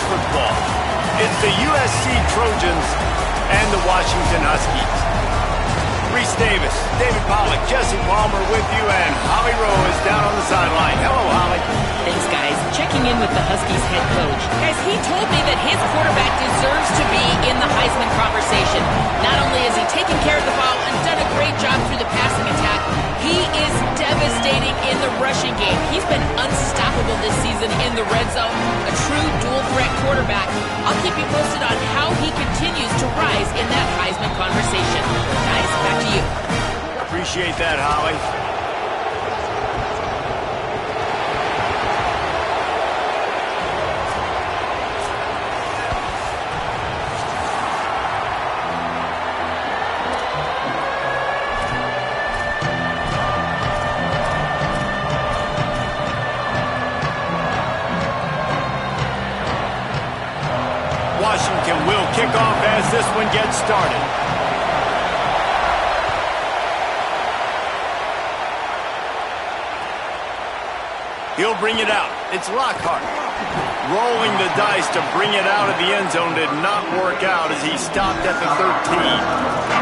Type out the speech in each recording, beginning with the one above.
football. It's the USC Trojans and the Washington Huskies. Reese Davis, David Pollack, Jesse Palmer with you, and Holly Rowe is down on the sideline. Hello, Holly. Thanks, guys. Checking in with the Huskies head coach. Guys, he told me that his quarterback deserves to be in the Heisman conversation. Not only has he taken care of the ball and done a great job through the passing attack, he is devastating in the rushing game. He's been unstoppable this season in the red zone. A true dual-threat quarterback. I'll keep you posted on how he continues to rise in that Heisman conversation. Guys, back to you. Appreciate that, Holly. Washington will kick off as this one gets started. He'll bring it out. It's Lockhart. Rolling the dice to bring it out of the end zone did not work out as he stopped at the 13.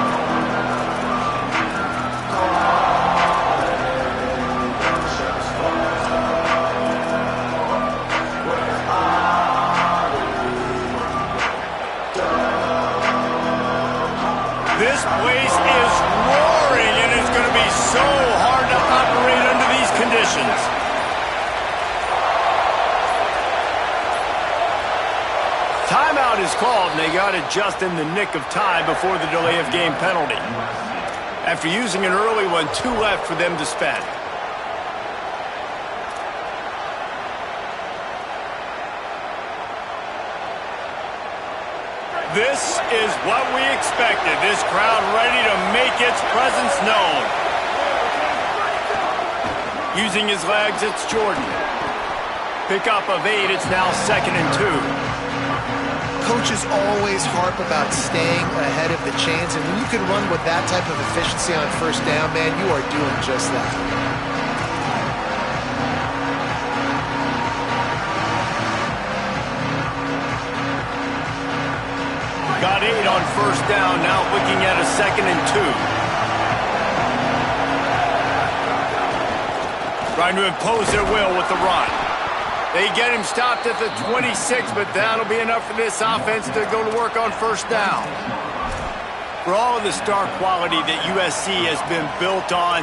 This place is roaring, and it's going to be so hard to operate under these conditions. Timeout is called, and they got it just in the nick of time before the delay of game penalty. After using an early one, 2 left for them to spend. This is what we expected. This crowd ready to make its presence known. Using his legs, it's Jordan. Pickup of 8, it's now 2nd and 2. Coaches always harp about staying ahead of the chains, and when you can run with that type of efficiency on first down, man, you are doing just that. Got 8 on first down, now looking at a 2nd and 2. Trying to impose their will with the run. They get him stopped at the 26, but that'll be enough for this offense to go to work on first down. For all of the star quality that USC has been built on,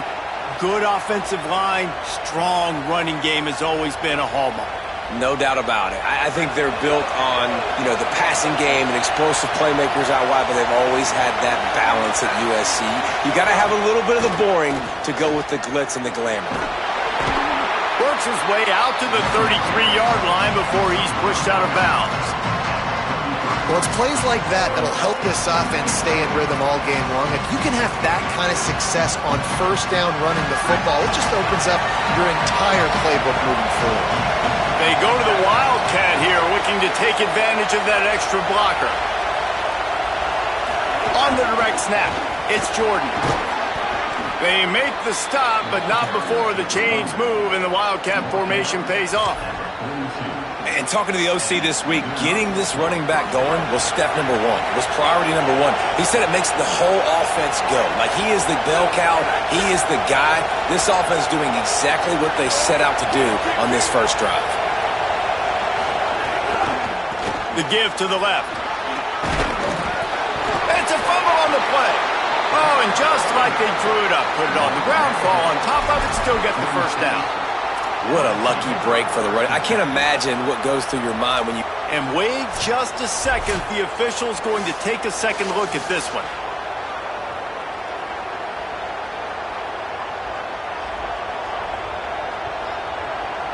good offensive line, strong running game has always been a hallmark. No doubt about it. I think they're built on, the passing game and explosive playmakers out wide, but they've always had that balance at USC. You got to have a little bit of the boring to go with the glitz and the glamour. Works his way out to the 33-yard line before he's pushed out of bounds. Well, it's plays like that that'll help this offense stay in rhythm all game long. If you can have that kind of success on first down running the football, it just opens up your entire playbook moving forward. They go to the Wildcat here, looking to take advantage of that extra blocker. On the direct snap, it's Jordan. They make the stop, but not before the chains move and the Wildcat formation pays off. And talking to the OC this week, getting this running back going was step number 1, was priority number 1. He said it makes the whole offense go. Like, he is the bell cow, he is the guy. This offense doing exactly what they set out to do on this first drive. The give to the left. It's a fumble on the play. Oh, and just like they drew it up, put it on the ground, fall on top of it, still get the first down. What a lucky break for the run. I can't imagine what goes through your mind when you... And wait just a second. The official's going to take a second look at this one.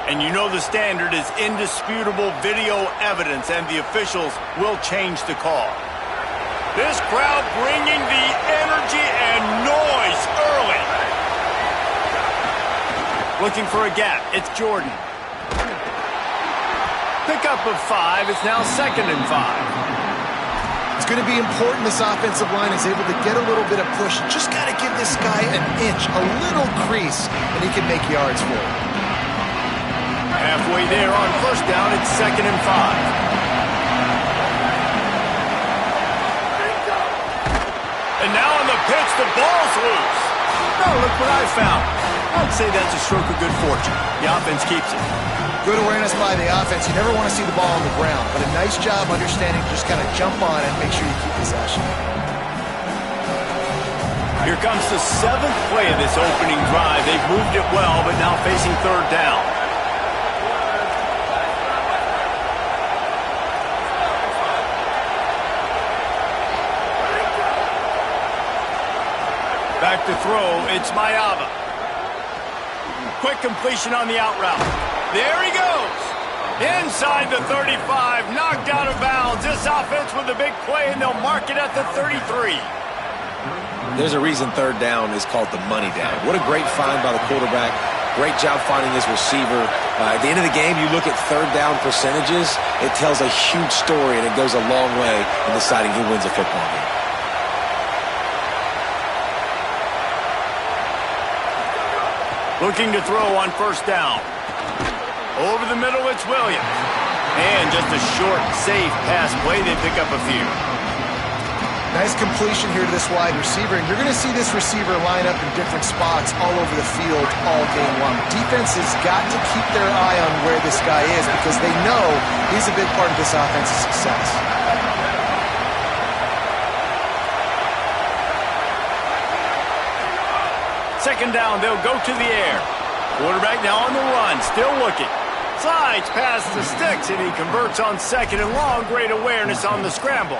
And you know the standard is indisputable video evidence, and the officials will change the call. This crowd bringing the energy and noise early. Looking for a gap. It's Jordan. Pickup of 5. It's now 2nd and 5. It's going to be important this offensive line is able to get a little bit of push. Just got to give this guy an inch, a little crease, and he can make yards for it. Halfway there on first down, it's 2nd and 5. pitch. The ball's loose. No, look what I found. I'd say that's a stroke of good fortune. The offense keeps it. Good awareness by the offense. You never want to see the ball on the ground, but a nice job understanding to just kind of jump on it and make sure you keep possession. Here comes the 7th play of this opening drive. They've moved it well, but now facing 3rd down. Back to throw, it's Mayava. Quick completion on the out route. There he goes. Inside the 35, knocked out of bounds. This offense with a big play, and they'll mark it at the 33. There's a reason 3rd down is called the money down. What a great find by the quarterback. Great job finding his receiver. At the end of the game, you look at 3rd down percentages. It tells a huge story, and it goes a long way in deciding who wins a football game. Looking to throw on 1st down. Over the middle, it's Williams. And just a short, safe pass play. They pick up a few. Nice completion here to this wide receiver, and you're going to see this receiver line up in different spots all over the field all game long. Defense has got to keep their eye on where this guy is because they know he's a big part of this offense's success. Second down, they'll go to the air. Quarterback now on the run, still looking. Slides past the sticks, and he converts on 2nd and long. Great awareness on the scramble.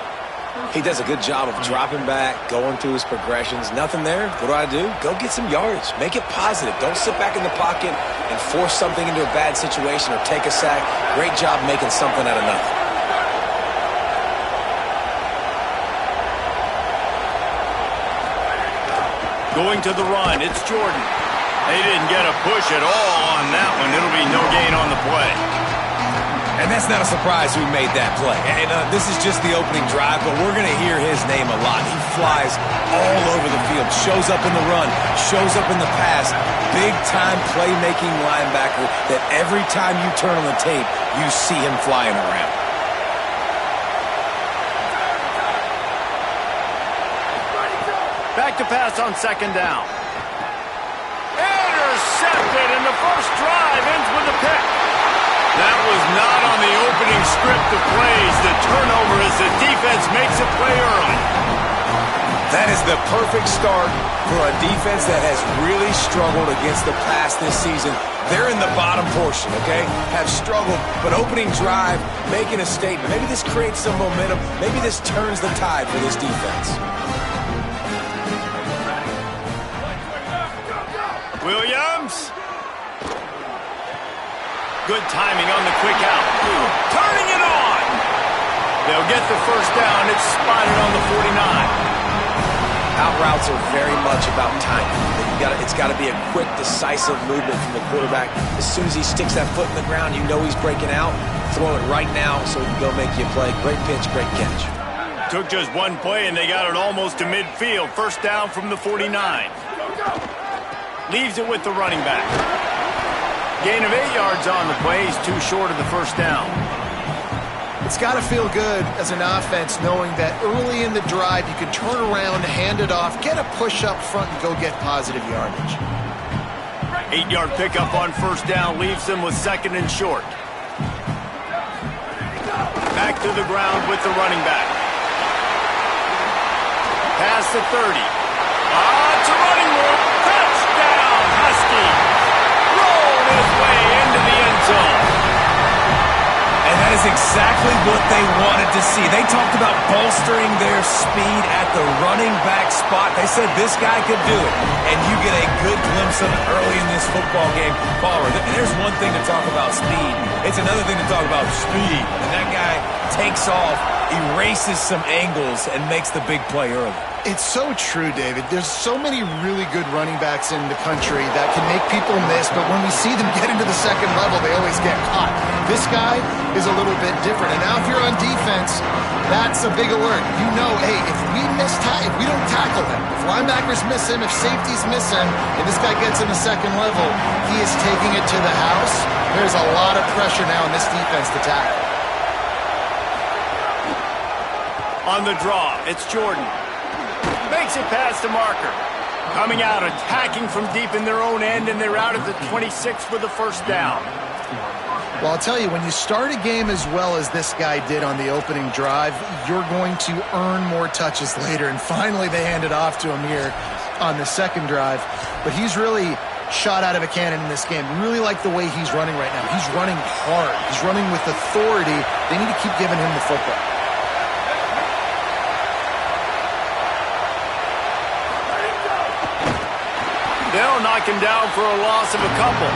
He does a good job of dropping back, going through his progressions. Nothing there. What do? Go get some yardage. Make it positive. Don't sit back in the pocket and force something into a bad situation or take a sack. Great job making something out of nothing. Going to the run, it's Jordan. They didn't get a push at all on that one. It'll be no gain on the play. And that's not a surprise who made that play. And this is just the opening drive, but we're going to hear his name a lot. He flies all over the field, shows up in the run, shows up in the pass. Big-time playmaking linebacker that every time you turn on the tape, you see him flying around. Back to pass on 2nd down. Intercepted, and the first drive ends with a pick. That was not on the opening script of plays. The turnover as the defense makes a play early. That is the perfect start for a defense that has really struggled against the pass this season. They're in the bottom portion, okay? Have struggled, but opening drive, making a statement. Maybe this creates some momentum. Maybe this turns the tide for this defense. Williams. Good timing on the quick out. Turning it on. They'll get the first down. It's spotted on the 49. Out routes are very much about timing. It's got to be a quick, decisive movement from the quarterback. As soon as he sticks that foot in the ground, you know he's breaking out. Throw it right now so he can go make you a play. Great pitch, great catch. Took just one play, and they got it almost to midfield. First down from the 49. Leaves it with the running back. Gain of 8 yards on the play. He's too short of the first down. It's got to feel good as an offense knowing that early in the drive you can turn around, hand it off, get a push up front, and go get positive yardage. 8-yard pickup on first down leaves them with 2nd and short. Back to the ground with the running back. Past the 30. It's a running move. Touchdown, Husky. Rolled his way into the end zone. And that is exactly what they wanted to see. They talked about bolstering their speed at the running back spot. They said this guy could do it. And you get a good glimpse of it early in this football game. Baller, there's one thing to talk about speed. It's another thing to talk about speed. And that guy takes off, erases some angles, and makes the big play early. It's so true, David. There's so many really good running backs in the country that can make people miss, but when we see them get into the second level, they always get caught. This guy is a little bit different. And now if you're on defense, that's a big alert. You know, hey, if we don't tackle him, if linebackers miss him, if safeties miss him, and this guy gets in the second level, he is taking it to the house. There's a lot of pressure now in this defense to tackle. On the draw, it's Jordan. Makes it past the marker. Coming out, attacking from deep in their own end, and they're out at the 26 for the first down. Well, I'll tell you, when you start a game as well as this guy did on the opening drive, you're going to earn more touches later. And finally, they hand it off to him here on the second drive. But he's really shot out of a cannon in this game. Really like the way he's running right now. He's running hard. He's running with authority. They need to keep giving him the football. They'll knock him down for a loss of a couple.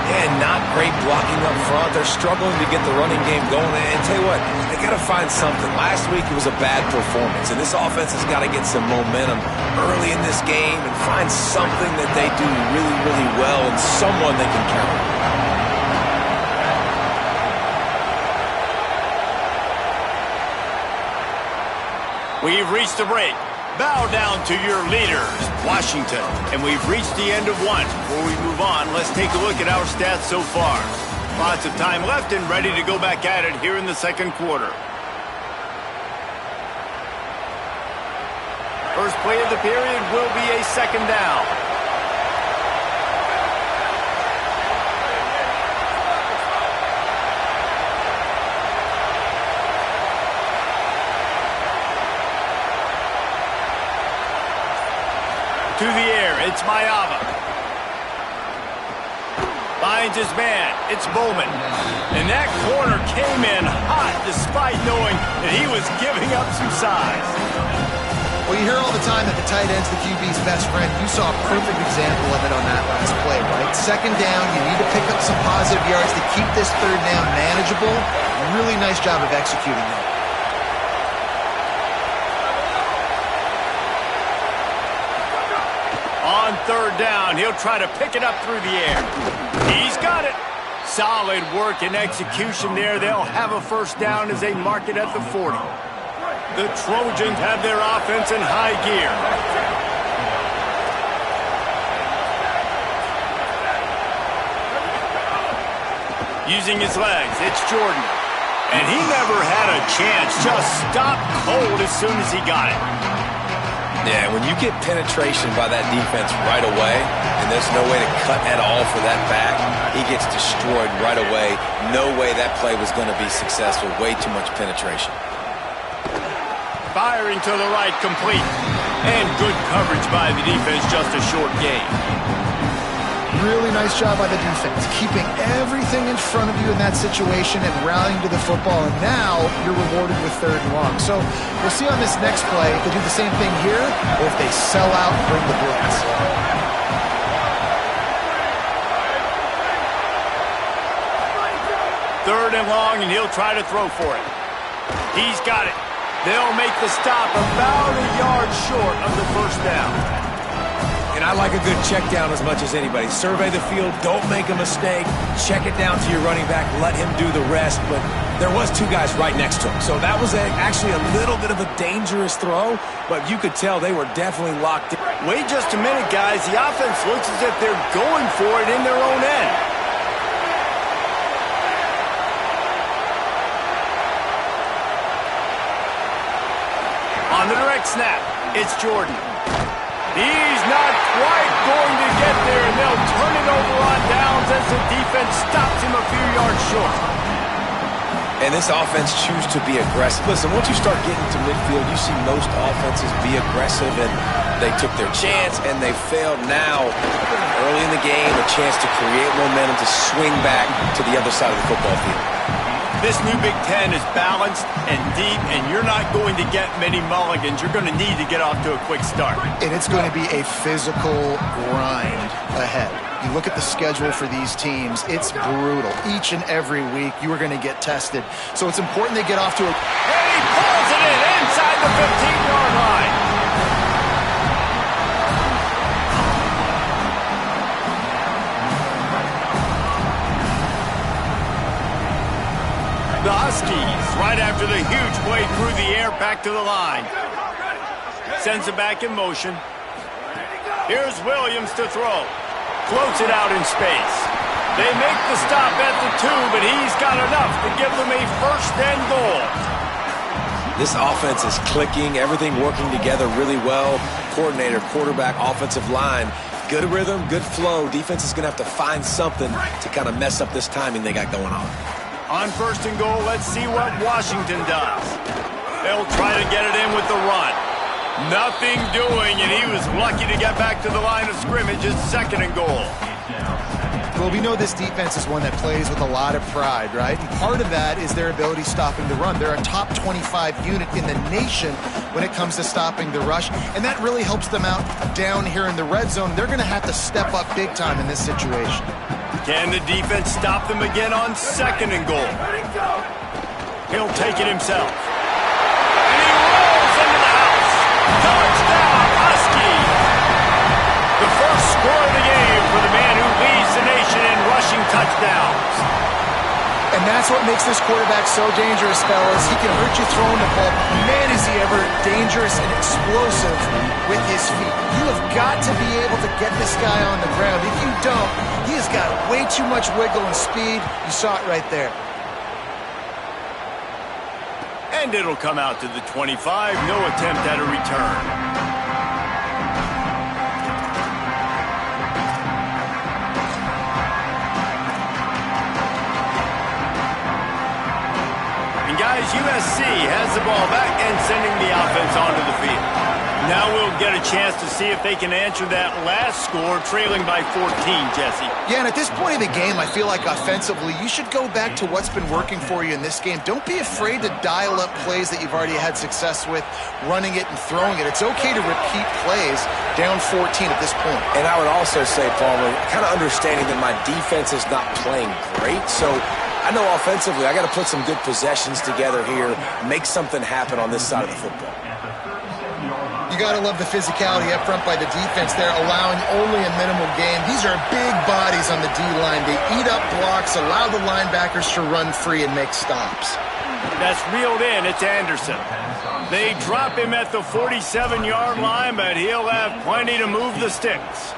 And not great blocking up front. They're struggling to get the running game going. And tell you what, they got to find something. Last week it was a bad performance, and this offense has got to get some momentum early in this game and find something that they do really, really well and someone they can count on. We've reached the break. Bow down to your leaders, Washington. And we've reached the end of one. Before we move on, let's take a look at our stats so far. Lots of time left and ready to go back at it here in the second quarter. First play of the period will be a second down. To the air, it's Mayava. Finds his man, it's Bowman. And that corner came in hot despite knowing that he was giving up some size. Well, you hear all the time that the tight end's the QB's best friend. You saw a perfect example of it on that last play, right? Second down, you need to pick up some positive yards to keep this third down manageable. Really nice job of executing that. On third down, he'll try to pick it up through the air. He's got it. Solid work and execution there. They'll have a first down as they mark it at the 40. The Trojans have their offense in high gear. Using his legs, it's Jordan. And he never had a chance. Just stopped cold as soon as he got it. Yeah, when you get penetration by that defense right away, and there's no way to cut at all for that back, he gets destroyed right away. No way that play was going to be successful. Way too much penetration. Firing to the right, complete. And good coverage by the defense, just a short gain. Really nice job by the defense, keeping everything in front of you in that situation and rallying to the football. And now you're rewarded with third and long. So we'll see on this next play if they do the same thing here or if they sell out and bring the blitz. Third and long, and he'll try to throw for it. He's got it. They'll make the stop about a yard short of the first down. And I like a good check down as much as anybody. Survey the field, don't make a mistake, check it down to your running back, let him do the rest. But there was two guys right next to him. So that was actually a little bit of a dangerous throw, but you could tell they were definitely locked in. Wait just a minute, guys. The offense looks as if they're going for it in their own end. On the direct snap, it's Jordan. He's not quite going to get there, and they'll turn it over on downs as the defense stops him a few yards short. And this offense chooses to be aggressive. Listen, once you start getting to midfield, you see most offenses be aggressive, and they took their chance, and they failed now. Early in the game, a chance to create momentum to swing back to the other side of the football field. This new Big Ten is balanced and deep, and you're not going to get many mulligans. You're going to need to get off to a quick start. And it's going to be a physical grind ahead. You look at the schedule for these teams, it's brutal. Each and every week, you are going to get tested. So it's important they get off to a... And he pulls it in inside the 15-yard line. The Huskies, right after the huge play through the air, back to the line. Sends it back in motion. Here's Williams to throw. Floats it out in space. They make the stop at the 2, but he's got enough to give them a first and goal. This offense is clicking, everything working together really well. Coordinator, quarterback, offensive line, good rhythm, good flow. Defense is going to have to find something to kind of mess up this timing they got going on. On first and goal, let's see what Washington does. They'll try to get it in with the run. Nothing doing, and he was lucky to get back to the line of scrimmage at second and goal. Well, we know this defense is one that plays with a lot of pride, right? And part of that is their ability stopping the run. They're a top 25 unit in the nation when it comes to stopping the rush, and that really helps them out down here in the red zone. They're going to have to step up big time in this situation. Can the defense stop them again on second and goal? He'll take it himself. And he rolls into the house. Touchdown, Husky! The first score of the game for the man who leads the nation in rushing touchdowns. And that's what makes this quarterback so dangerous, fellas. He can hurt you throwing the ball. Man, is he ever dangerous and explosive with his feet. You have got to be able to get this guy on the ground. If you don't, he has got way too much wiggle and speed. You saw it right there. And it'll come out to the 25. No attempt at a return. Guys, USC has the ball back and sending the offense onto the field. Now we'll get a chance to see if they can answer that last score, trailing by 14, Jesse. Yeah, and at this point of the game, I feel like offensively, you should go back to what's been working for you in this game. Don't be afraid to dial up plays that you've already had success with, running it and throwing it. It's okay to repeat plays down 14 at this point. And I would also say, Palmer, kind of understanding that my defense is not playing great, so I know offensively I got to put some good possessions together here, make something happen on this side of the football. You got to love the physicality up front by the defense there, allowing only a minimal gain. These are big bodies on the D-line. They eat up blocks, allow the linebackers to run free and make stops. That's reeled in. It's Anderson. They drop him at the 47-yard line, but he'll have plenty to move the sticks.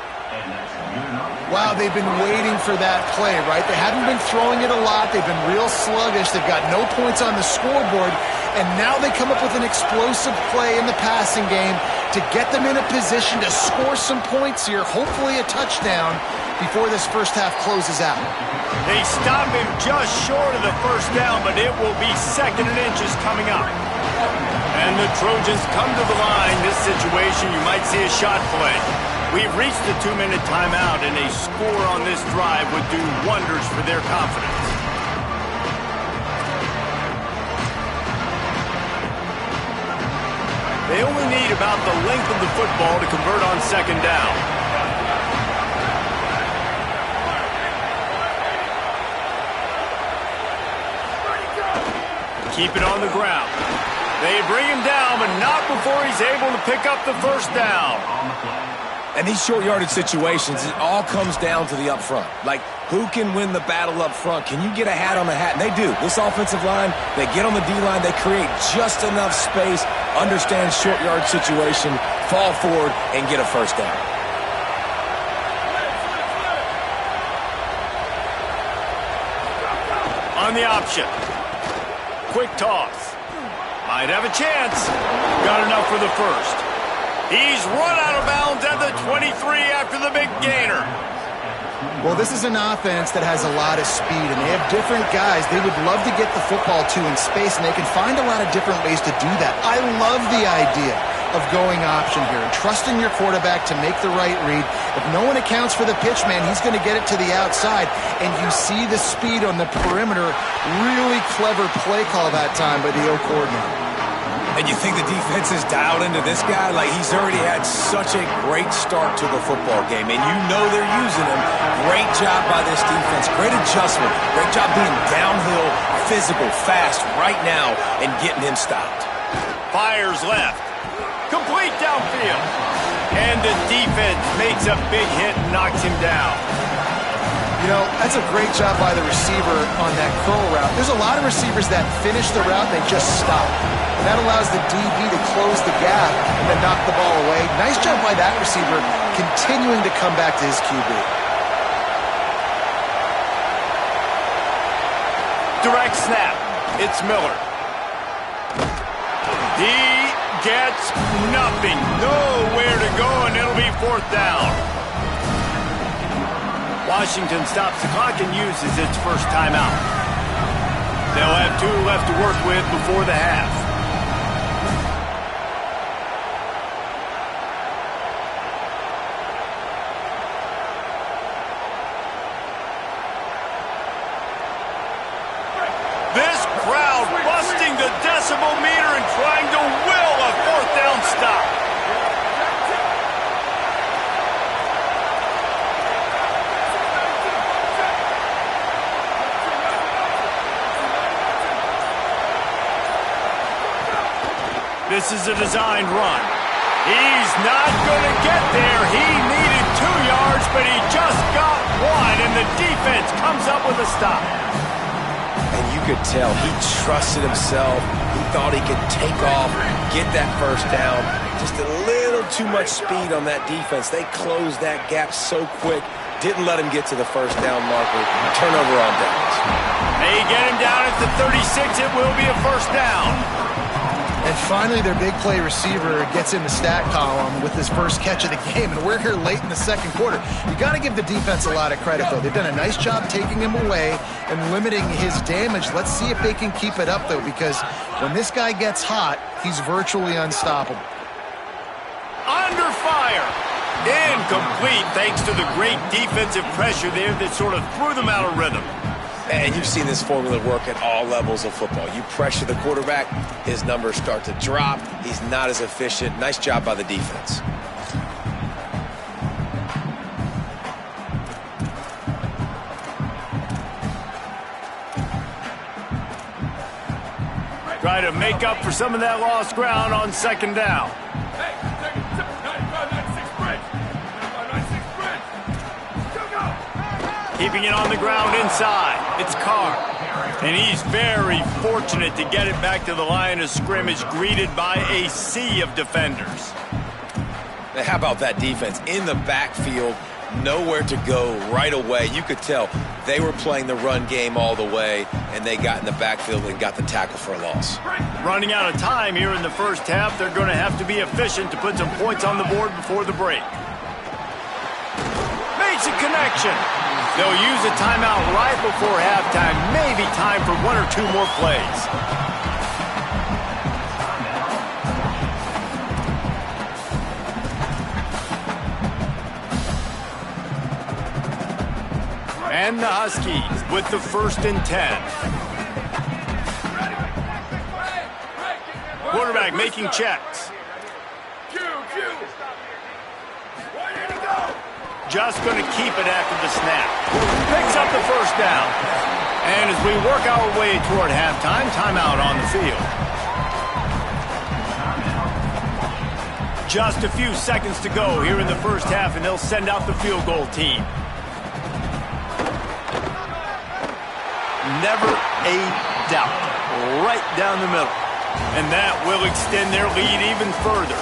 Wow, they've been waiting for that play, right? They haven't been throwing it a lot. They've been real sluggish. They've got no points on the scoreboard. And now they come up with an explosive play in the passing game to get them in a position to score some points here, hopefully a touchdown, before this first half closes out. They stop him just short of the first down, but it will be second and inches coming up. And the Trojans come to the line. This situation, you might see a shot play. We've reached the 2-minute timeout, and a score on this drive would do wonders for their confidence. They only need about the length of the football to convert on second down. Keep it on the ground. They bring him down, but not before he's able to pick up the first down. And these short yardage situations, it all comes down to the up front. Like, who can win the battle up front? Can you get a hat on the hat? And they do. This offensive line, they get on the D-line, they create just enough space, understand short yard situation, fall forward, and get a first down. On the option. Quick toss. Might have a chance. Got enough for the first. He's run out of bounds at the 23 after the big gainer. Well, this is an offense that has a lot of speed, and they have different guys they would love to get the football to in space, and they can find a lot of different ways to do that. I love the idea of going option here and trusting your quarterback to make the right read. If no one accounts for the pitch, man, he's going to get it to the outside, and you see the speed on the perimeter. Really clever play call that time by the O coordinator. And you think the defense is dialed into this guy? Like, he's already had such a great start to the football game, and you know they're using him. Great job by this defense. Great adjustment. Great job being downhill, physical, fast right now, and getting him stopped. Fires left. Complete downfield. And the defense makes a big hit and knocks him down. You know, that's a great job by the receiver on that curl route. There's a lot of receivers that finish the route, they just stop. And that allows the DB to close the gap and then knock the ball away. Nice job by that receiver, continuing to come back to his QB. Direct snap. It's Miller. He gets nothing. Nowhere to go, and it'll be 4th down. Washington stops the clock and uses its first timeout. They'll have 2 left to work with before the half. This crowd busting the decibel meter and trying to will a 4th down stop. This is a designed run. He's not going to get there. He needed 2 yards, but he just got 1, and the defense comes up with a stop. And you could tell he trusted himself. He thought he could take off, get that first down. Just a little too much speed on that defense. They closed that gap so quick. Didn't let him get to the first down marker. Turnover on downs. They get him down at the 36. It will be a 1st down. And finally, their big play receiver gets in the stat column with his first catch of the game, and we're here late in the 2nd quarter. You got to give the defense a lot of credit, though. They've done a nice job taking him away and limiting his damage. Let's see if they can keep it up, though, because when this guy gets hot, he's virtually unstoppable. Under fire. Incomplete, thanks to the great defensive pressure there that sort of threw them out of rhythm. And you've seen this formula work at all levels of football. You pressure the quarterback, his numbers start to drop. He's not as efficient. Nice job by the defense. Try to make up for some of that lost ground on 2nd down. Keeping it on the ground inside. It's Carr. And he's very fortunate to get it back to the line of scrimmage, greeted by a sea of defenders. Now, how about that defense in the backfield? Nowhere to go right away. You could tell they were playing the run game all the way, and they got in the backfield and got the tackle for a loss. Running out of time here in the 1st half. They're going to have to be efficient to put some points on the board before the break. Makes a connection. They'll use a timeout right before halftime. Maybe time for 1 or 2 more plays. And the Huskies with the 1st and 10. Quarterback making checks. Just going to keep it after the snap. Picks up the 1st down. And as we work our way toward halftime, timeout on the field. Just a few seconds to go here in the 1st half, and they'll send out the field goal team. Never a doubt. Right down the middle. And that will extend their lead even further.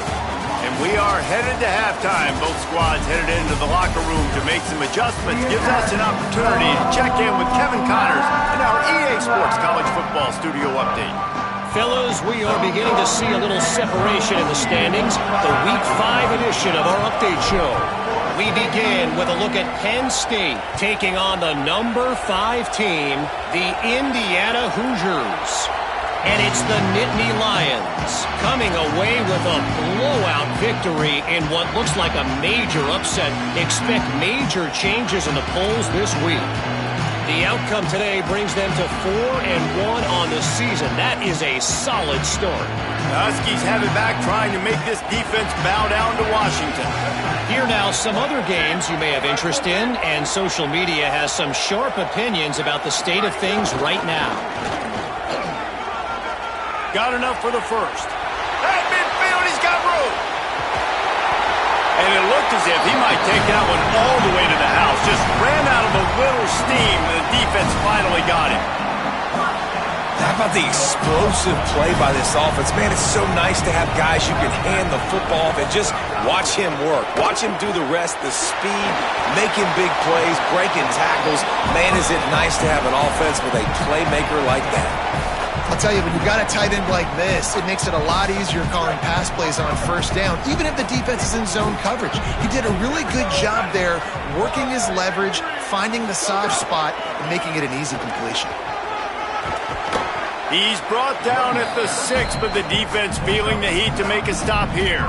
And we are headed to halftime. Both squads headed into the locker room to make some adjustments. Gives us an opportunity to check in with Kevin Connors in our EA Sports College Football Studio Update. Fellas, we are beginning to see a little separation in the standings. The Week 5 edition of our update show. We begin with a look at Penn State taking on the number 5 team, the Indiana Hoosiers. And it's the Nittany Lions coming away with a blowout victory in what looks like a major upset. Expect major changes in the polls this week. The outcome today brings them to 4-1 on the season. That is a solid start. The Huskies have it back, trying to make this defense bow down to Washington. Here now, some other games you may have interest in, and social media has some sharp opinions about the state of things right now. Got enough for the 1st. At midfield, he's got room. And it looked as if he might take that one all the way to the house. Just ran out of a little steam, and the defense finally got him. How about the explosive play by this offense? Man, it's so nice to have guys you can hand the football off and just watch him work. Watch him do the rest, the speed, making big plays, breaking tackles. Man, is it nice to have an offense with a playmaker like that. I'll tell you, when you got a tight end like this, it makes it a lot easier calling pass plays on first down, even if the defense is in zone coverage. He did a really good job there, working his leverage, finding the soft spot, and making it an easy completion. He's brought down at the 6, but the defense feeling the heat to make a stop here.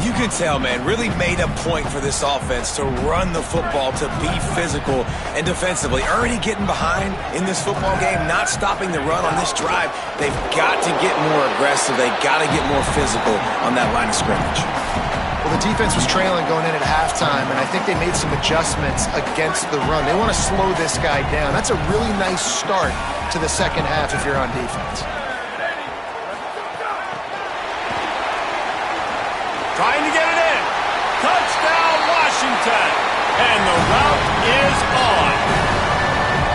You can tell, man, really made a point for this offense to run the football, to be physical and defensively. Already getting behind in this football game, not stopping the run on this drive. They've got to get more aggressive. They've got to get more physical on that line of scrimmage. Well, the defense was trailing going in at halftime, and I think they made some adjustments against the run. They want to slow this guy down. That's a really nice start to the second half if you're on defense. Trying to get it in. Touchdown, Washington. And the route is on.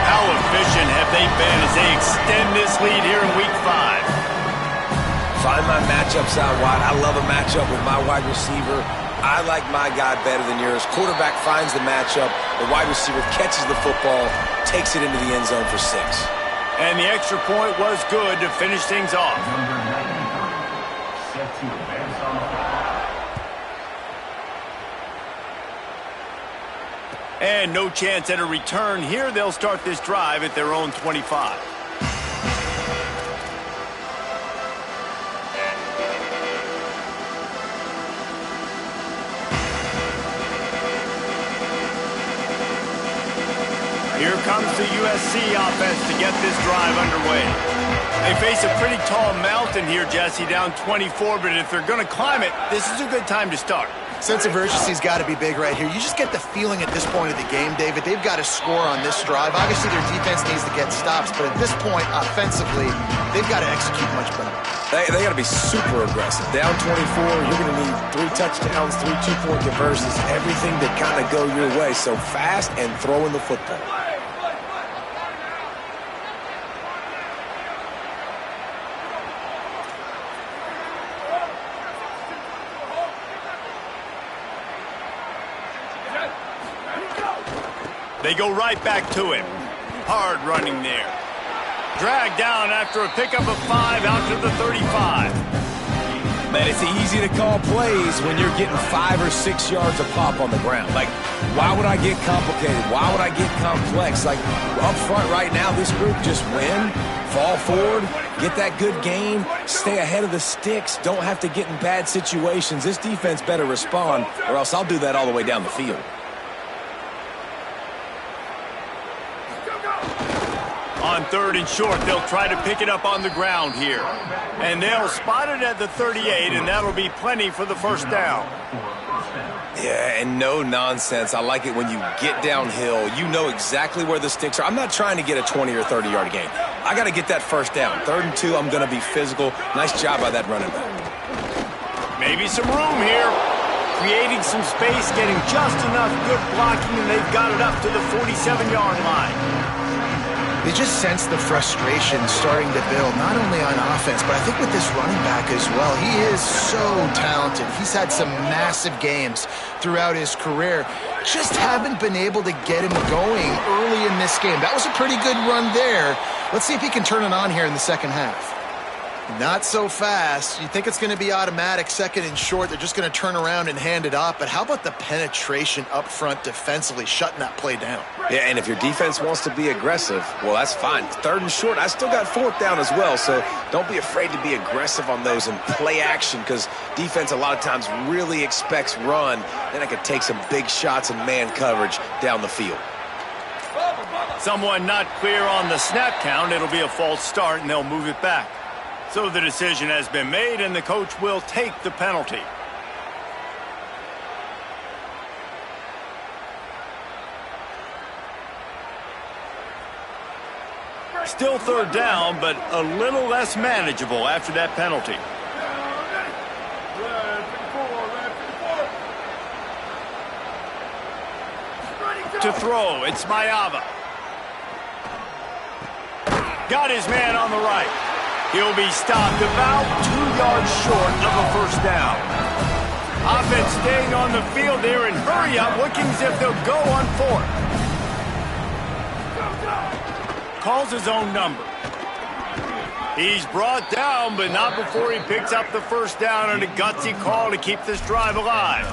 How efficient have they been as they extend this lead here in Week 5? Find my matchups out wide. I love a matchup with my wide receiver. I like my guy better than yours. Quarterback finds the matchup. The wide receiver catches the football, takes it into the end zone for 6. And the extra point was good to finish things off. And no chance at a return here. They'll start this drive at their own 25. Here comes the USC offense to get this drive underway. They face a pretty tall mountain here, Jesse, down 24, but if they're going to climb it, this is a good time to start. Sense of urgency's got to be big right here. You just get the feeling at this point of the game, David, they've got to score on this drive. Obviously, their defense needs to get stops, but at this point, offensively, they've got to execute much better. They got to be super aggressive. Down 24, you're going to need 3 touchdowns, 3 two-point conversions, everything to kind of go your way. So fast and throwing the football. They go right back to him. Hard running there. Dragged down after a pickup of 5 out to the 35. Man, it's easy to call plays when you're getting 5 or 6 yards a pop on the ground. Like, why would I get complicated? Why would I get complex? Like, up front right now, this group just win, fall forward, get that good gain, stay ahead of the sticks, don't have to get in bad situations. This defense better respond, or else I'll do that all the way down the field. On 3rd and short, they'll try to pick it up on the ground here. And they'll spot it at the 38, and that'll be plenty for the first down. Yeah, and no nonsense. I like it when you get downhill. You know exactly where the sticks are. I'm not trying to get a 20 or 30-yard gain. I got to get that first down. 3rd and 2, I'm going to be physical. Nice job by that running back. Maybe some room here. Creating some space, getting just enough good blocking, and they've got it up to the 47-yard line. They just sense the frustration starting to build, not only on offense, but I think with this running back as well. He is so talented. He's had some massive games throughout his career. Just haven't been able to get him going early in this game. That was a pretty good run there. Let's see if he can turn it on here in the second half. Not so fast. You think it's going to be automatic, 2nd and short. They're just going to turn around and hand it off. But how about the penetration up front defensively, shutting that play down? Yeah, and if your defense wants to be aggressive, well, that's fine. 3rd and short, I still got 4th down as well. So don't be afraid to be aggressive on those and play action, because defense a lot of times really expects run. Then I could take some big shots and man coverage down the field. Someone not clear on the snap count. It'll be a false start, and they'll move it back. So the decision has been made, and the coach will take the penalty. Still 3rd down, but a little less manageable after that penalty. To throw, it's Mayava. Got his man on the right. He'll be stopped about 2 yards short of a first down. Offense staying on the field there and hurry up, looking as if they'll go on 4th. Calls his own number. He's brought down, but not before he picks up the first down and a gutsy call to keep this drive alive.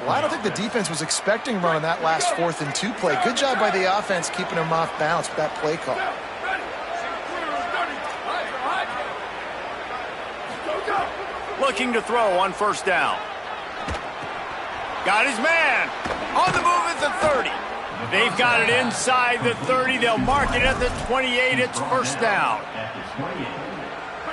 Well, I don't think the defense was expecting run on that last 4th and 2 play. Good job by the offense keeping them off balance with that play call. Looking to throw on first down. Got his man. On the move at the 30. They've got it inside the 30. They'll mark it at the 28. It's first down.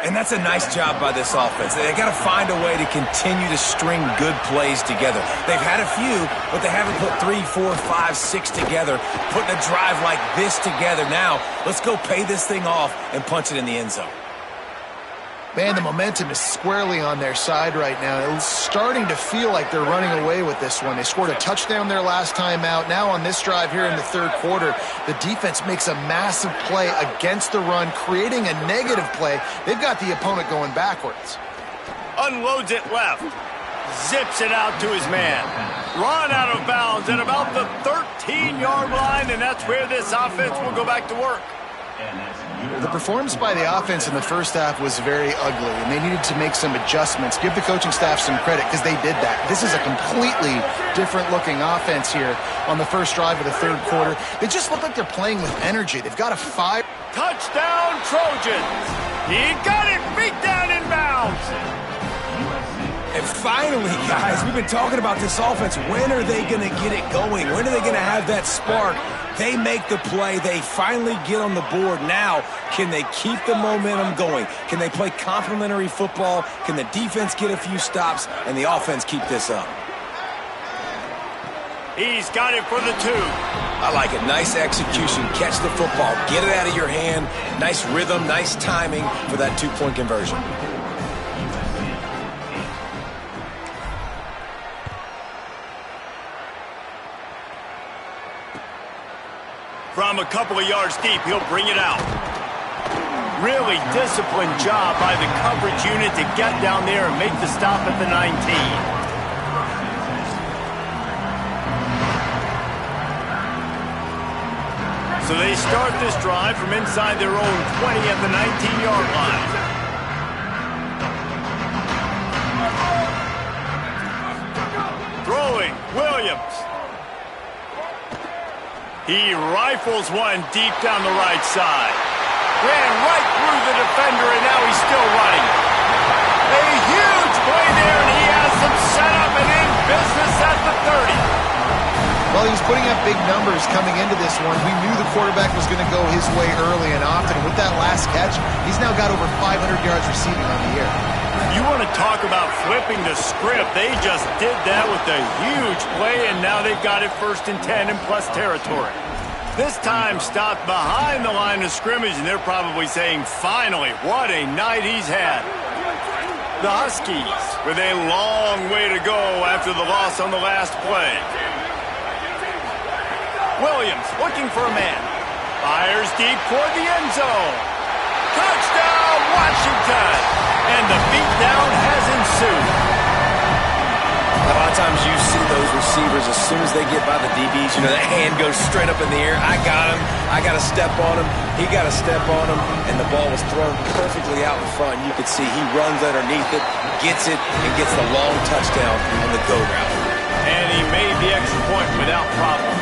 And that's a nice job by this offense. They got to find a way to continue to string good plays together. They've had a few, but they haven't put 3, 4, 5, 6 together, putting a drive like this together. Now, let's go pay this thing off and punch it in the end zone. Man, the momentum is squarely on their side right now. It's starting to feel like they're running away with this one. They scored a touchdown their last time out. Now on this drive here in the 3rd quarter, the defense makes a massive play against the run, creating a negative play. They've got the opponent going backwards. Unloads it left. Zips it out to his man. Run out of bounds at about the 13-yard line, and that's where this offense will go back to work. The performance by the offense in the first half was very ugly, and they needed to make some adjustments. Give the coaching staff some credit because they did that. This is a completely different-looking offense here on the first drive of the 3rd quarter. They just look like they're playing with energy. They've got a 5. Touchdown, Trojans! He got it, beat down in bounds! And finally, guys, we've been talking about this offense. When are they going to get it going? When are they going to have that spark? They make the play. They finally get on the board. Now, can they keep the momentum going? Can they play complementary football? Can the defense get a few stops and the offense keep this up? He's got it for the 2. I like it. Nice execution. Catch the football. Get it out of your hand. Nice rhythm, nice timing for that 2-point conversion. From a couple of yards deep, he'll bring it out. Really disciplined job by the coverage unit to get down there and make the stop at the 19. So they start this drive from inside their own 20 at the 19-yard line. Throwing, Williams. He rifles one deep down the right side. Ran right through the defender, and now he's still running. A huge play there, and he has them set up and in business at the 30. Well, he was putting up big numbers coming into this one. We knew the quarterback was going to go his way early and often. With that last catch, he's now got over 500 yards receiving on the year. You want to talk about flipping the script. They just did that with a huge play, and now they've got it 1st and 10 in plus territory. This time stopped behind the line of scrimmage, and they're probably saying, finally, what a night he's had. The Huskies with a long way to go after the loss on the last play. Williams looking for a man. Fires deep toward the end zone. Touchdown, Washington! And the beatdown has ensued. A lot of times you see those receivers, as soon as they get by the DBs, you know, that hand goes straight up in the air. I got him. I got to step on him. He got to step on him. And the ball was thrown perfectly out in front. You could see he runs underneath it, gets it, and gets the long touchdown on the go route. And he made the extra point without problem.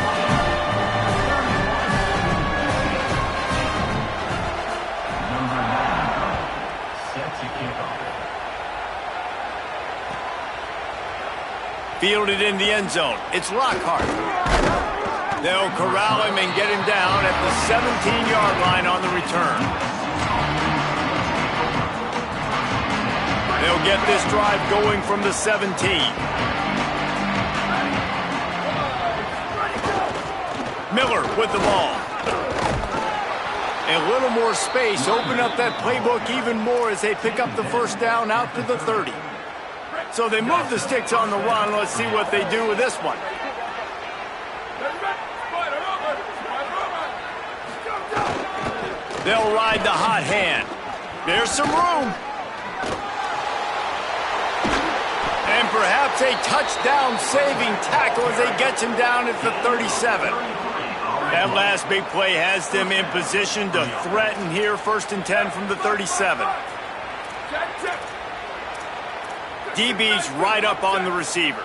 Fielded in the end zone. It's Lockhart. They'll corral him and get him down at the 17-yard line on the return. They'll get this drive going from the 17. Miller with the ball. A little more space. Open up that playbook even more as they pick up the first down out to the 30. So they move the sticks on the run. Let's see what they do with this one. They'll ride the hot hand. There's some room. And perhaps a touchdown-saving tackle as they get him down at the 37. That last big play has them in position to threaten here, 1st and 10 from the 37. DB's right up on the receivers.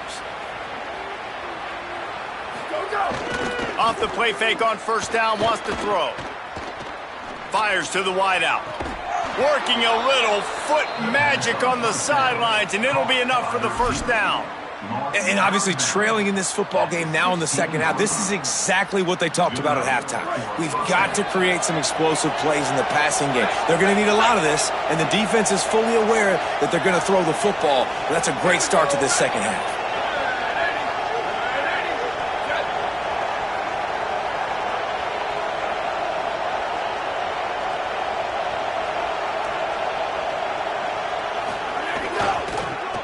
Off the play fake on 1st down, wants to throw. Fires to the wideout. Working a little foot magic on the sidelines, and it'll be enough for the 1st down. And obviously trailing in this football game now in the second half, this is exactly what they talked about at halftime. We've got to create some explosive plays in the passing game. They're going to need a lot of this, and the defense is fully aware that they're going to throw the football. And that's a great start to this second half.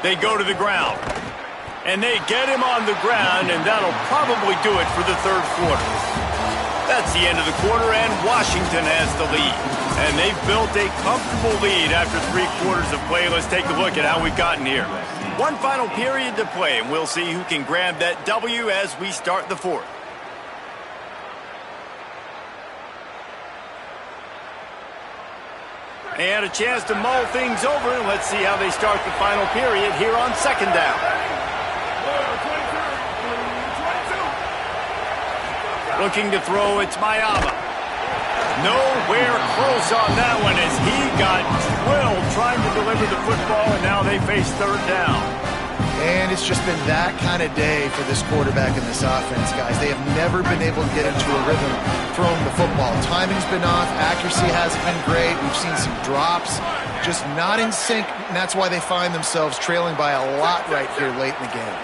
They go to the ground. And they get him on the ground, and that'll probably do it for the 3rd quarter. That's the end of the quarter, and Washington has the lead. And they've built a comfortable lead after 3 quarters of play. Let's take a look at how we've gotten here. One final period to play, and we'll see who can grab that W as we start the 4th. They had a chance to mull things over, and let's see how they start the final period here on 2nd down. Looking to throw, it's Mayama. Nowhere close on that one as he got drilled trying to deliver the football, and now they face 3rd down. And it's just been that kind of day for this quarterback and this offense, guys. They have never been able to get into a rhythm throwing the football. Timing's been off. Accuracy hasn't been great. We've seen some drops. Just not in sync, and that's why they find themselves trailing by a lot right here late in the game.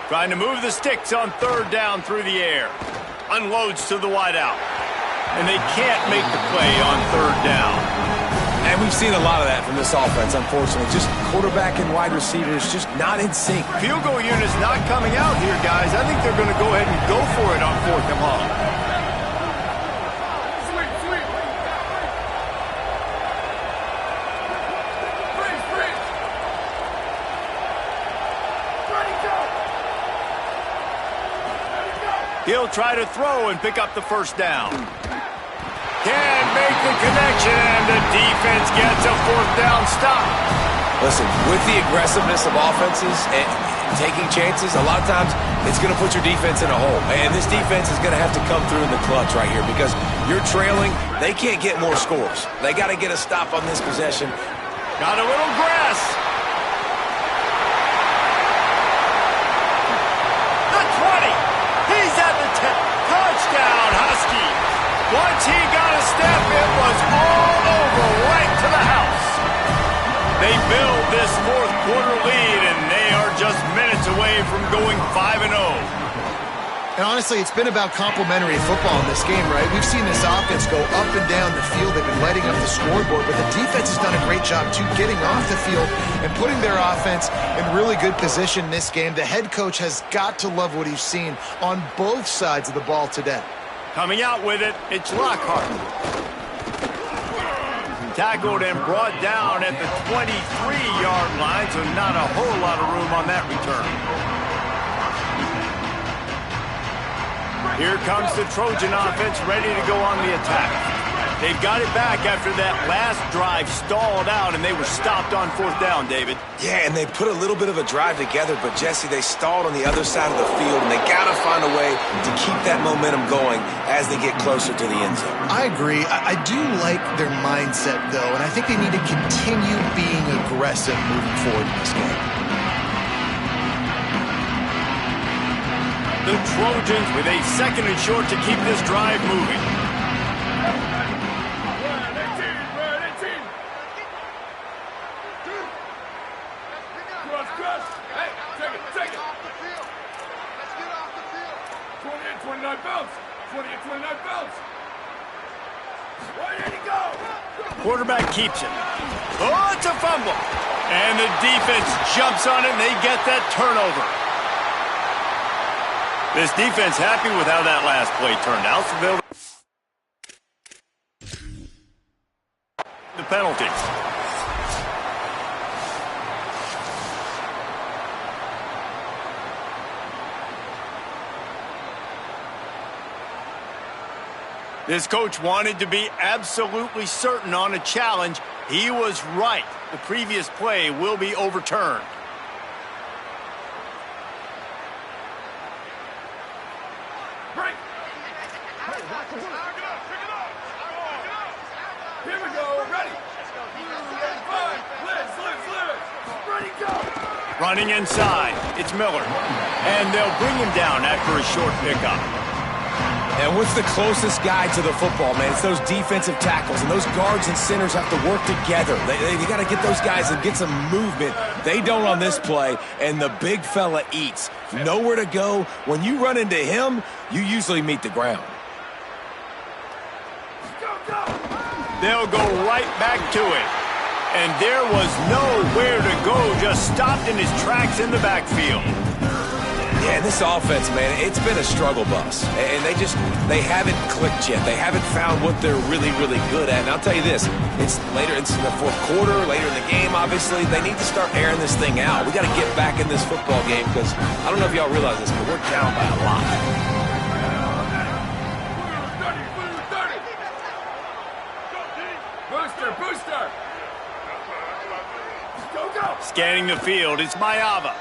Trying to move the sticks on 3rd down through the air. Unloads to the wideout. And they can't make the play on 3rd down. And we've seen a lot of that from this offense, unfortunately. Just quarterback and wide receivers just not in sync. Field goal unit's not coming out here, guys. I think they're going to go ahead and go for it on 4th and long. He'll try to throw and pick up the 1st down. Can't make the connection, and the defense gets a 4th down stop. Listen, with the aggressiveness of offenses and taking chances, a lot of times it's going to put your defense in a hole. And this defense is going to have to come through in the clutch right here because you're trailing. They can't get more scores. They got to get a stop on this possession. Got a little grass. The 20. He's at the 10. Touchdown, Huskies. Once he got a step, it was all over right to the house. They build this 4th quarter lead, and they are just minutes away from going 5-0. And honestly, it's been about complementary football in this game, right? We've seen this offense go up and down the field. They've been lighting up the scoreboard, but the defense has done a great job, too, getting off the field and putting their offense in really good position in this game. The head coach has got to love what he's seen on both sides of the ball today. Coming out with it, it's Lockhart. Tackled and brought down at the 23-yard line, so not a whole lot of room on that return. Here comes the Trojan offense ready to go on the attack. They've got it back after that last drive stalled out, and they were stopped on 4th down, David. Yeah, and they put a little bit of a drive together, but, Jesse, they stalled on the other side of the field, and they got to find a way to keep that momentum going as they get closer to the end zone. I agree. I do like their mindset, though, and I think they need to continue being aggressive moving forward in this game. The Trojans with a 2nd and short to keep this drive moving. Quarterback keeps it. Oh, it's a fumble. And the defense jumps on it, and they get that turnover. This defense happy with how that last play turned out. So the penalties. This coach wanted to be absolutely certain on a challenge. He was right. The previous play will be overturned. Here we go, ready. Running inside, it's Miller. And they'll bring him down after a short pickup. And what's the closest guy to the football, man? It's those defensive tackles, and those guards and centers have to work together. They got to get those guys and get some movement. They don't on this play, and the big fella eats. Nowhere to go. When you run into him, you usually meet the ground. They'll go right back to it. And there was nowhere to go, just stopped in his tracks in the backfield. Yeah, this offense, man, it's been a struggle bus. And they haven't clicked yet. They haven't found what they're really, really good at. And I'll tell you this, it's in the fourth quarter, later in the game, obviously. They need to start airing this thing out. We got to get back in this football game because I don't know if y'all realize this, but we're down by a lot. Booster! Go! Scanning the field, it's Mayava.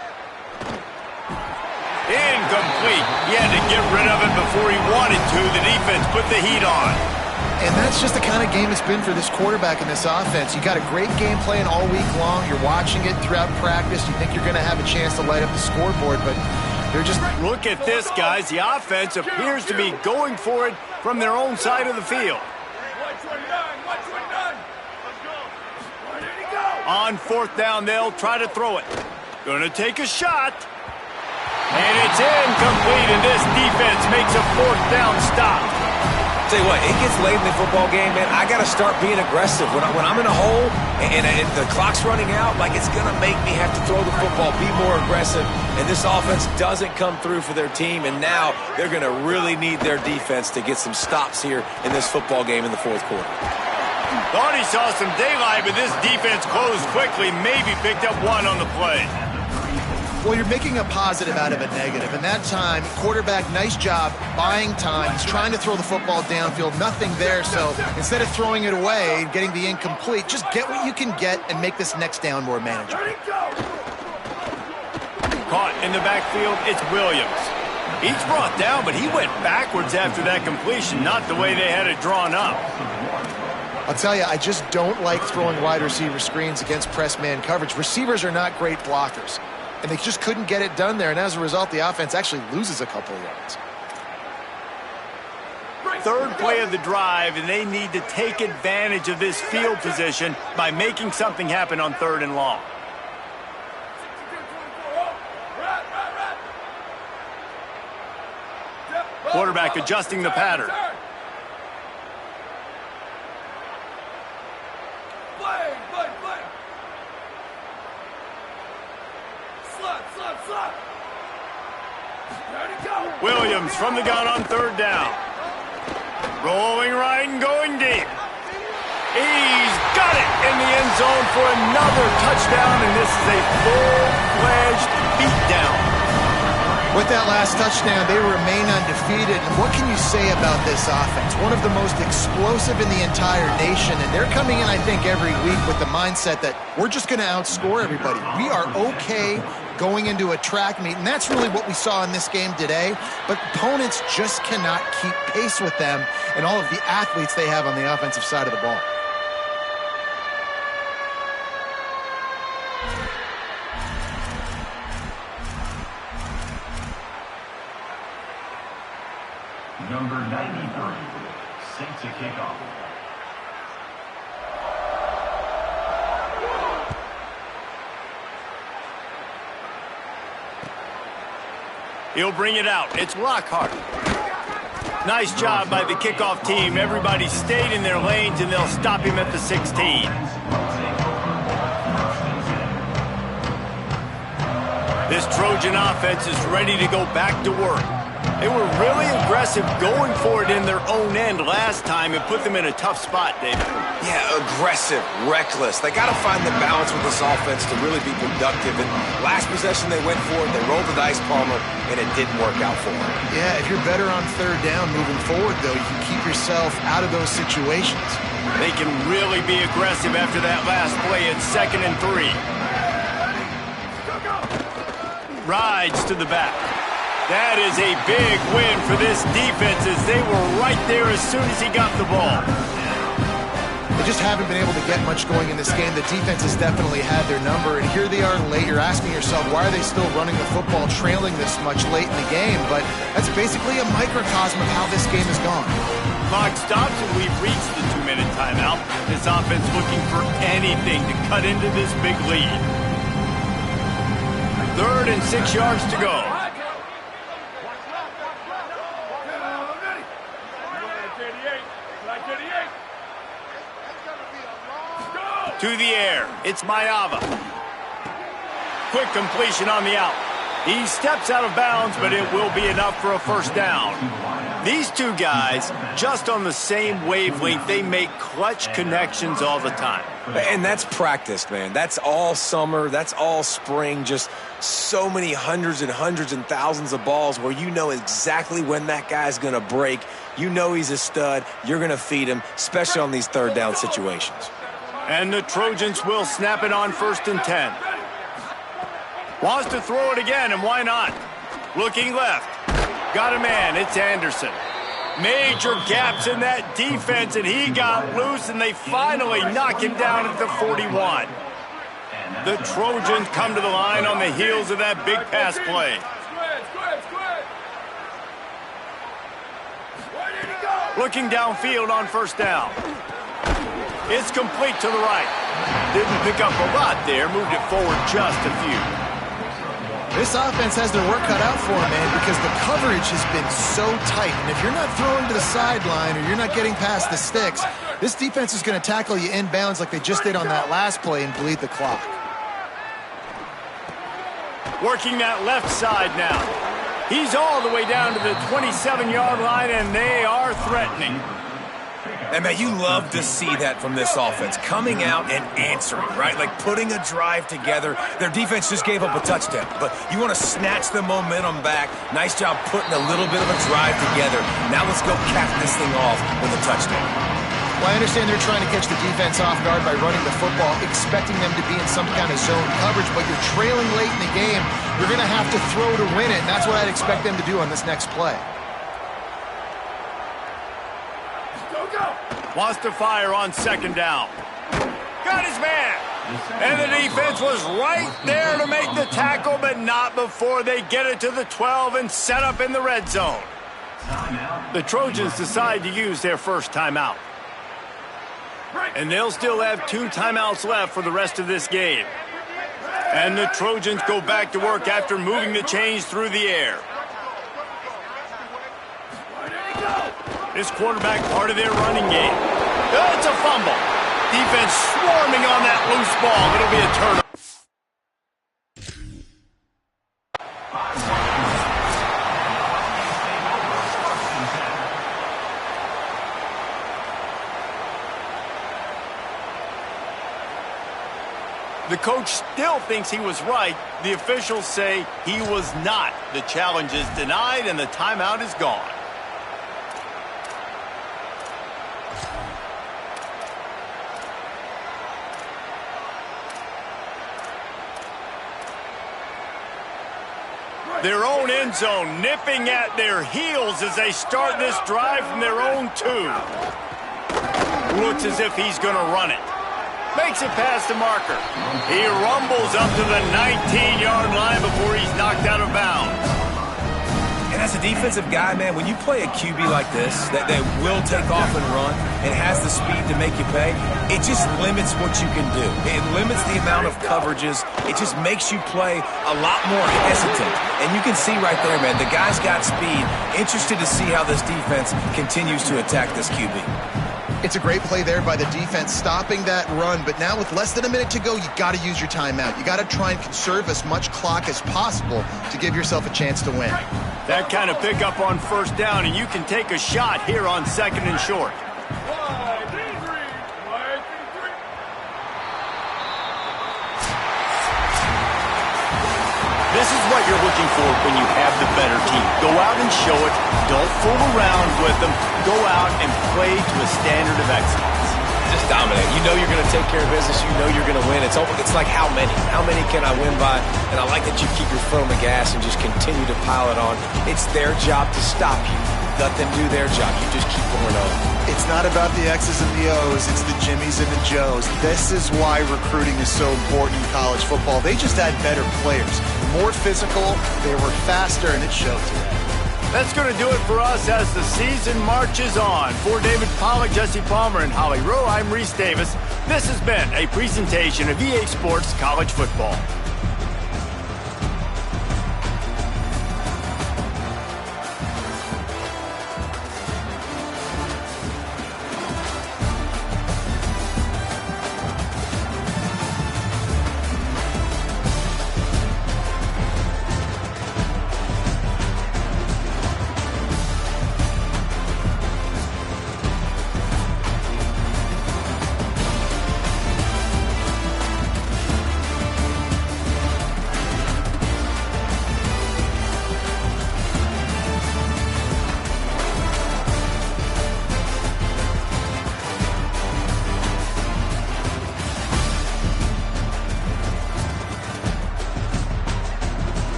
Incomplete. He had to get rid of it before he wanted to. The defense put the heat on. And that's just the kind of game it's been for this quarterback in this offense. You got a great game plan all week long. You're watching it throughout practice. You think you're going to have a chance to light up the scoreboard, but they're just... Look at this, guys. The offense appears to be going for it from their own side of the field. On fourth down, they'll try to throw it. Gonna take a shot. And it's incomplete, and this defense makes a fourth down stop. Tell you what, it gets late in the football game, man. I got to start being aggressive. When I'm in a hole and the clock's running out, like it's going to make me have to throw the football, be more aggressive. And this offense doesn't come through for their team, and now they're going to really need their defense to get some stops here in this football game in the fourth quarter. Thought he saw some daylight, but this defense closed quickly, maybe picked up one on the play. Well, you're making a positive out of a negative. And that time, quarterback, nice job buying time. He's trying to throw the football downfield, nothing there. So instead of throwing it away and getting the incomplete, just get what you can get and make this next down more manageable. Caught in the backfield, it's Williams. He's brought down, but he went backwards after that completion, not the way they had it drawn up. I'll tell you, I just don't like throwing wide receiver screens against press man coverage. Receivers are not great blockers, and they just couldn't get it done there, and as a result, the offense actually loses a couple of yards. Third play of the drive, and they need to take advantage of this field position by making something happen on third and long. Quarterback adjusting the pattern. Williams from the gun on third down. Rolling right and going deep. He's got it in the end zone for another touchdown, and this is a full-fledged beatdown. With that last touchdown, they remain undefeated. And what can you say about this offense? One of the most explosive in the entire nation. And they're coming in, I think, every week with the mindset that we're just going to outscore everybody. We are okay going into a track meet. And that's really what we saw in this game today. But opponents just cannot keep pace with them and all of the athletes they have on the offensive side of the ball. Number 93, set to kick off. He'll bring it out. It's Lockhart. Nice job by the kickoff team. Everybody stayed in their lanes, and they'll stop him at the 16. This Trojan offense is ready to go back to work. They were really aggressive going for it in their own end last time and put them in a tough spot, David. Yeah, aggressive, reckless. They got to find the balance with this offense to really be productive. And last possession they went for it, they rolled the dice, Palmer, and it didn't work out for them. Yeah, if you're better on third down moving forward, though, you can keep yourself out of those situations. They can really be aggressive after that last play at 2nd and 3. Rides to the back. That is a big win for this defense as they were right there as soon as he got the ball. They just haven't been able to get much going in this game. The defense has definitely had their number, and here they are late. You're asking yourself, why are they still running the football trailing this much late in the game? But that's basically a microcosm of how this game has gone. Clock stops and we've reached the 2-minute timeout. This offense looking for anything to cut into this big lead. 3rd and 6 yards to go. To the air, it's Mayava. Quick completion on the out. He steps out of bounds, but it will be enough for a first down. These two guys, just on the same wavelength, they make clutch connections all the time. And that's practice, man. That's all summer. That's all spring. Just so many hundreds and thousands of balls where you know exactly when that guy's going to break. You know he's a stud. You're going to feed him, especially on these third down situations. And the Trojans will snap it on 1st and 10. Wants to throw it again, and why not? Looking left. Got a man. It's Anderson. Major gaps in that defense, and he got loose, and they finally knock him down at the 41. The Trojans come to the line on the heels of that big pass play. Looking downfield on 1st down. It's complete to the right. Didn't pick up a lot there, moved it forward just a few. This offense has their work cut out for them, man, because the coverage has been so tight. And if you're not throwing to the sideline or you're not getting past the sticks, this defense is going to tackle you inbounds like they just did on that last play and bleed the clock. Working that left side now. He's all the way down to the 27-yard line, and they are threatening. And, man, you love to see that from this offense, coming out and answering, right? Like putting a drive together. Their defense just gave up a touchdown, but you want to snatch the momentum back. Nice job putting a little bit of a drive together. Now let's go cap this thing off with a touchdown. Well, I understand they're trying to catch the defense off guard by running the football, expecting them to be in some kind of zone coverage, but you're trailing late in the game. You're going to have to throw to win it, and that's what I'd expect them to do on this next play. Wants to fire on 2nd down. Got his man. And the defense was right there to make the tackle, but not before they get it to the 12 and set up in the red zone. The Trojans decide to use their first timeout. And they'll still have 2 timeouts left for the rest of this game. And the Trojans go back to work after moving the chains through the air. This quarterback part of their running game. It's a fumble. Defense swarming on that loose ball. It'll be a turnover. The coach still thinks he was right. The officials say he was not. The challenge is denied and the timeout is gone. Their own end zone nipping at their heels as they start this drive from their own 2. Looks as if he's going to run it. Makes it past the marker. He rumbles up to the 19-yard line before he's knocked out of bounds. And as a defensive guy, man, when you play a QB like this, that will take off and run and has the speed to make you pay, it just limits what you can do. It limits the amount of coverages. It just makes you play a lot more hesitant. And you can see right there, man, the guy's got speed. Interested to see how this defense continues to attack this QB. It's a great play there by the defense, stopping that run. But now with less than a minute to go, you got to use your timeout. You got to try and conserve as much clock as possible to give yourself a chance to win. That kind of pickup on first down, and you can take a shot here on 2nd and short. This is what you're looking for when you have the better team. Go out and show it. Don't fool around with them. Go out and play to a standard of excellence. Just dominate. You know you're going to take care of business. You know you're going to win. It's like how many? How many can I win by? And I like that you keep your foot on the gas and just continue to pile it on. It's their job to stop you. Let them do their job. You just keep going on. It's not about the X's and the O's. It's the Jimmies and the Joes. This is why recruiting is so important in college football. They just had better players. More physical, they were faster, and it showed today. That's going to do it for us as the season marches on. For David Pollack, Jesse Palmer, and Holly Rowe, I'm Reese Davis. This has been a presentation of EA Sports College Football.